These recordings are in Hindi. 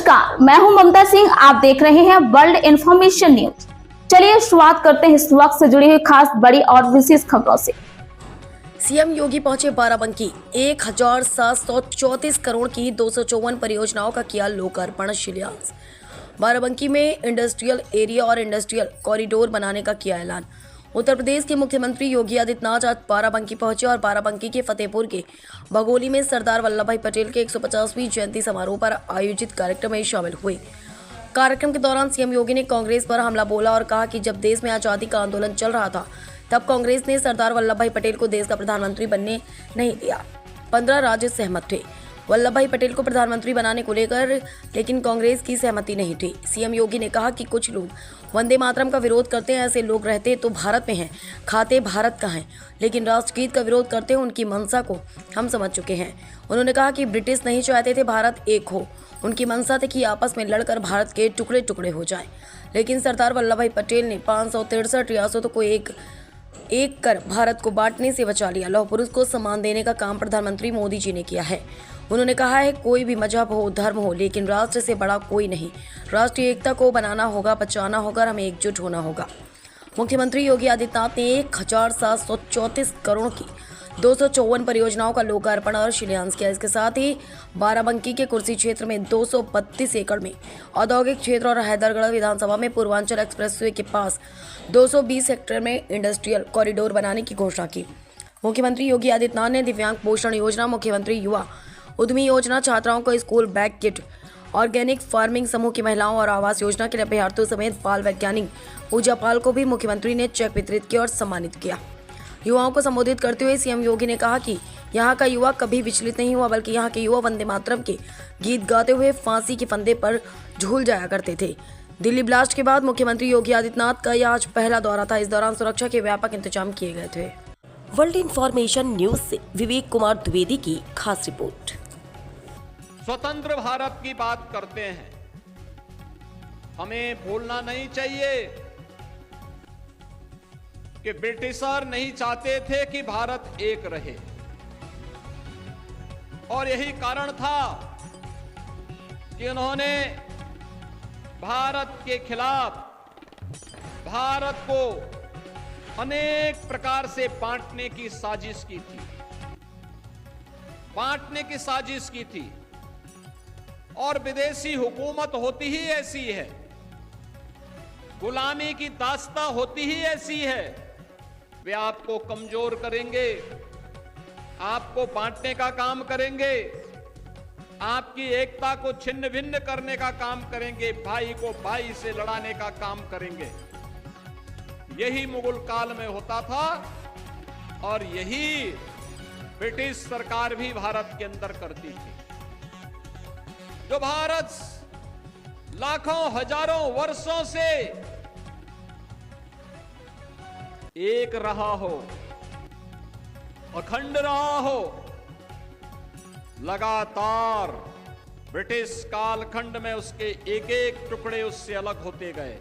नमस्कार, मैं हूं ममता सिंह। आप देख रहे हैं वर्ल्ड इंफॉर्मेशन न्यूज। चलिए शुरुआत करते हैं इस वक्त से जुड़ी हुई खास बड़ी और विशेष खबरों से। सीएम योगी पहुंचे बाराबंकी। 1734 करोड़ की 254 परियोजनाओं का किया लोकार्पण शिलान्यास। बाराबंकी में इंडस्ट्रियल एरिया और इंडस्ट्रियल कॉरिडोर बनाने का किया ऐलान। उत्तर प्रदेश के मुख्यमंत्री योगी आदित्यनाथ आज बाराबंकी पहुंचे और बाराबंकी के फतेहपुर के भगोली में सरदार वल्लभ भाई पटेल के 150वीं जयंती समारोह पर आयोजित कार्यक्रम में शामिल हुए। कार्यक्रम के दौरान सीएम योगी ने कांग्रेस पर हमला बोला और कहा कि जब देश में आजादी का आंदोलन चल रहा था तब कांग्रेस ने सरदार वल्लभ भाई पटेल को देश का प्रधानमंत्री बनने नहीं दिया। 15 राज्य सहमत थे वल्लभ भाई पटेल को प्रधानमंत्री बनाने को लेकर, लेकिन कांग्रेस की सहमति नहीं थी। सीएम योगी ने कहा कि कुछ लोग वंदे मातरम का विरोध करते हैं, ऐसे लोग रहते तो भारत में हैं, खाते भारत का हैं, लेकिन राष्ट्रगीत का विरोध करते हैं, उनकी मंशा को हम समझ चुके हैं। उन्होंने कहा कि ब्रिटिश नहीं चाहते थे भारत एक हो, उनकी मंशा थी कि आपस में लड़कर भारत के टुकड़े टुकड़े हो जाए, लेकिन सरदार वल्लभ भाई पटेल ने 563 रियासतों को एक कर भारत को बांटने से बचा लिया। लौह पुरुष को सम्मान देने का काम प्रधानमंत्री मोदी जी ने किया है। उन्होंने कहा है कोई भी मजहब हो, धर्म हो, लेकिन राष्ट्र से बड़ा कोई नहीं। राष्ट्रीय एकता को बनाना होगा, बचाना होगा, हमें एकजुट होना होगा। मुख्यमंत्री योगी आदित्यनाथ ने 1734 करोड़ की 254 परियोजनाओं का लोकार्पण और शिलान्यास किया। इसके साथ ही बाराबंकी के कुर्सी क्षेत्र में 232 एकड़ में औद्योगिक क्षेत्र और हैदरगढ़ विधानसभा में पूर्वांचल एक्सप्रेसवे के पास 220 हेक्टेयर में इंडस्ट्रियल कॉरिडोर बनाने की घोषणा की। मुख्यमंत्री योगी आदित्यनाथ ने दिव्यांग पोषण योजना, मुख्यमंत्री युवा उद्यमी योजना, छात्राओं को school bag kit, organic farming समूह की महिलाओं और आवास योजना के अभ्यर्थियों समेत बाल वैज्ञानिक पूजा पाल को भी मुख्यमंत्री ने चेक वितरित किया और सम्मानित किया। युवाओं को संबोधित करते हुए सीएम योगी ने कहा कि यहाँ का युवा कभी विचलित नहीं हुआ, बल्कि यहाँ के युवा वंदे मातरम के गीत गाते हुए फांसी के फंदे पर झूल जाया करते थे। दिल्ली ब्लास्ट के बाद मुख्यमंत्री योगी आदित्यनाथ का यह आज पहला दौरा था। इस दौरान सुरक्षा के व्यापक इंतजाम किए गए थे। वर्ल्ड इंफॉर्मेशन न्यूज से विवेक कुमार द्विवेदी की खास रिपोर्ट। स्वतंत्र भारत की बात करते हैं, हमें भूलना नहीं चाहिए कि ब्रिटिशर नहीं चाहते थे कि भारत एक रहे, और यही कारण था कि उन्होंने भारत के खिलाफ भारत को अनेक प्रकार से बांटने की साजिश की थी। और विदेशी हुकूमत होती ही ऐसी है, गुलामी की दास्ता होती ही ऐसी है। वे आपको कमजोर करेंगे, आपको बांटने का काम करेंगे, आपकी एकता को छिन्न भिन्न करने का काम करेंगे, भाई को भाई से लड़ाने का काम करेंगे। यही मुगल काल में होता था और यही ब्रिटिश सरकार भी भारत के अंदर करती थी। जो भारत लाखों हजारों वर्षों से एक रहा हो, अखंड रहा हो, लगातार ब्रिटिश कालखंड में उसके एक एक टुकड़े उससे अलग होते गए।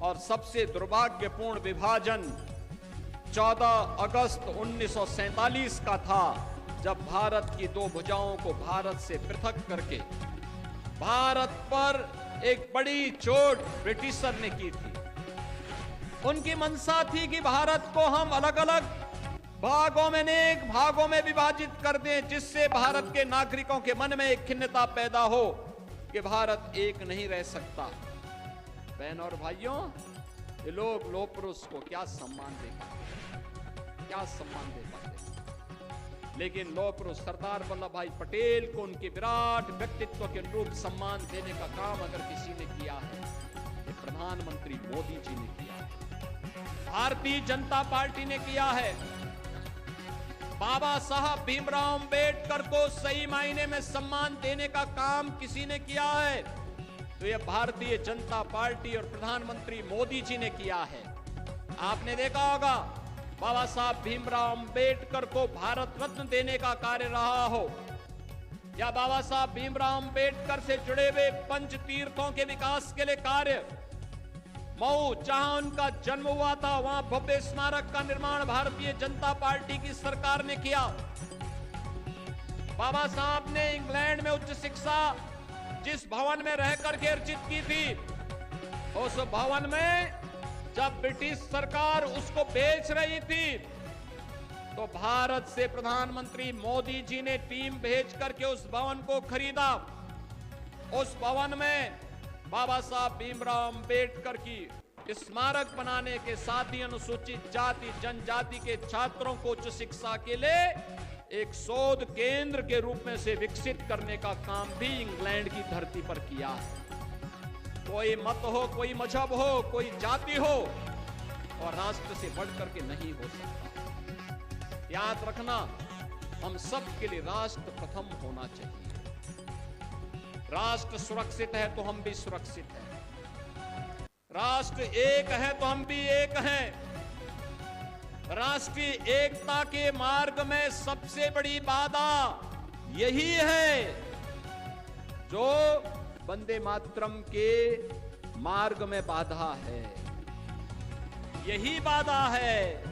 और सबसे दुर्भाग्यपूर्ण विभाजन 14 अगस्त 1947 का था, जब भारत की दो भुजाओं को भारत से पृथक करके भारत पर एक बड़ी चोट ब्रिटिशर ने की थी। उनकी मंशा थी कि भारत को हम अलग अलग भागों में, अनेक भागों में विभाजित कर दें, जिससे भारत के नागरिकों के मन में एक खिन्नता पैदा हो कि भारत एक नहीं रह सकता। बहनों और भाइयों, ये लोग लोह पुरुष को क्या सम्मान दे पाते, लेकिन लोह पुरुष सरदार वल्लभ भाई पटेल को उनके विराट व्यक्तित्व के अनुरूप सम्मान देने का काम अगर किसी ने किया है, ये प्रधानमंत्री मोदी जी ने किया है, भारतीय जनता पार्टी ने किया है। बाबा साहब भीमराव अंबेडकर को सही मायने में सम्मान देने का काम किसी ने किया है तो यह भारतीय जनता पार्टी और प्रधानमंत्री मोदी जी ने किया है। आपने देखा होगा, बाबा साहब भीमराव अंबेडकर को भारत रत्न देने का कार्य रहा हो, या बाबा साहब भीमराव अंबेडकर से जुड़े हुए पंच तीर्थों के विकास के लिए कार्य, मऊ जहां उनका जन्म हुआ था वहां भव्य स्मारक का निर्माण भारतीय जनता पार्टी की सरकार ने किया। बाबा साहब ने इंग्लैंड में उच्च शिक्षा जिस भवन में रह करके अर्जित की थी, उस भवन में जब ब्रिटिश सरकार उसको बेच रही थी, तो भारत से प्रधानमंत्री मोदी जी ने टीम भेज करके उस भवन को खरीदा। उस भवन में बाबा साहब भीमराव अंबेडकर की स्मारक बनाने के साथ ही अनुसूचित जाति जनजाति के छात्रों को उच्च शिक्षा के लिए एक शोध केंद्र के रूप में से विकसित करने का काम भी इंग्लैंड की धरती पर किया है। कोई मत हो, कोई मजहब हो, कोई जाति हो, और राष्ट्र से बढ़कर के नहीं हो सकता। याद रखना, हम सब के लिए राष्ट्र प्रथम होना चाहिए। राष्ट्र सुरक्षित है तो हम भी सुरक्षित हैं। राष्ट्र एक है तो हम भी एक हैं। राष्ट्रीय एकता के मार्ग में सबसे बड़ी बाधा यही है जो वंदे मातरम के मार्ग में बाधा है, यही बाधा है।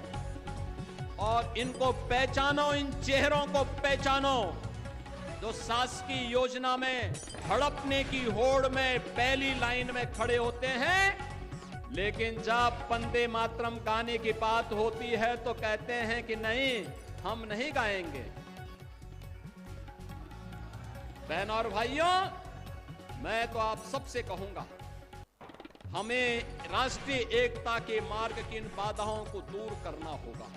और इनको पहचानो, इन चेहरों को पहचानो जो शासकीय योजना में हड़पने की होड़ में पहली लाइन में खड़े होते हैं, लेकिन जब वंदे मातरम गाने की बात होती है तो कहते हैं कि नहीं, हम नहीं गाएंगे। बहनों और भाइयों, मैं तो आप सबसे कहूंगा, हमें राष्ट्रीय एकता के मार्ग की इन बाधाओं को दूर करना होगा।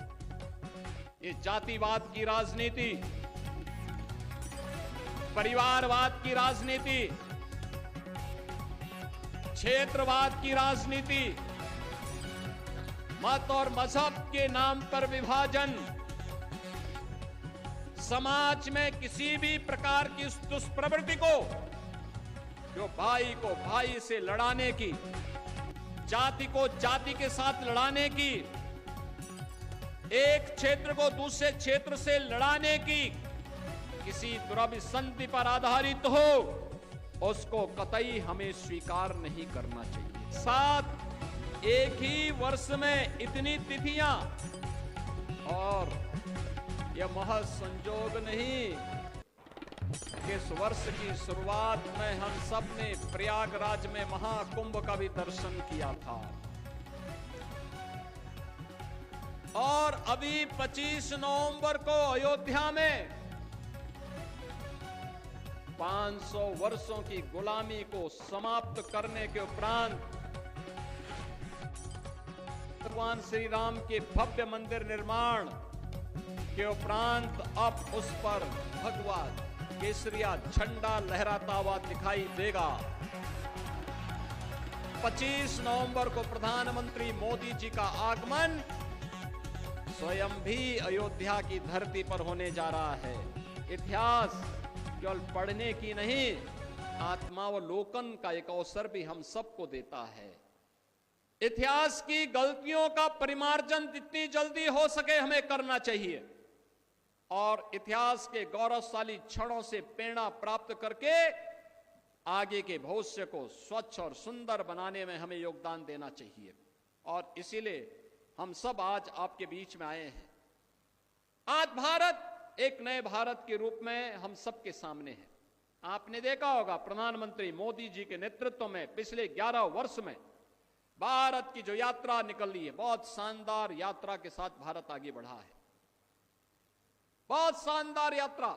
ये जातिवाद की राजनीति, परिवारवाद की राजनीति, क्षेत्रवाद की राजनीति, मत और मजहब के नाम पर विभाजन, समाज में किसी भी प्रकार की उस दुष्प्रवृत्ति को जो भाई को भाई से लड़ाने की, जाति को जाति के साथ लड़ाने की, एक क्षेत्र को दूसरे क्षेत्र से लड़ाने की, किसी दुराभिसंधि पर आधारित हो, उसको कतई हमें स्वीकार नहीं करना चाहिए। साथ एक ही वर्ष में इतनी तिथियां, और यह महज संजोग नहीं कि इस वर्ष की शुरुआत में हम सब ने प्रयागराज में महाकुंभ का भी दर्शन किया था, और अभी 25 नवंबर को अयोध्या में 500 वर्षों की गुलामी को समाप्त करने के उपरांत भगवान श्री राम के भव्य मंदिर निर्माण के उपरांत अब उस पर भगवा केसरिया झंडा लहराता हुआ दिखाई देगा। 25 नवंबर को प्रधानमंत्री मोदी जी का आगमन स्वयं भी अयोध्या की धरती पर होने जा रहा है। इतिहास केवल पढ़ने की नहीं, आत्मावलोकन का एक अवसर भी हम सबको देता है। इतिहास की गलतियों का परिमार्जन जितनी जल्दी हो सके हमें करना चाहिए, और इतिहास के गौरवशाली क्षणों से प्रेरणा प्राप्त करके आगे के भविष्य को स्वच्छ और सुंदर बनाने में हमें योगदान देना चाहिए। और इसीलिए हम सब आज आपके बीच में आए हैं। आज भारत एक नए भारत के रूप में हम सबके सामने है। आपने देखा होगा, प्रधानमंत्री मोदी जी के नेतृत्व में पिछले 11 वर्ष में भारत की जो यात्रा निकल रही है, बहुत शानदार यात्रा के साथ भारत आगे बढ़ा है। बहुत शानदार यात्रा।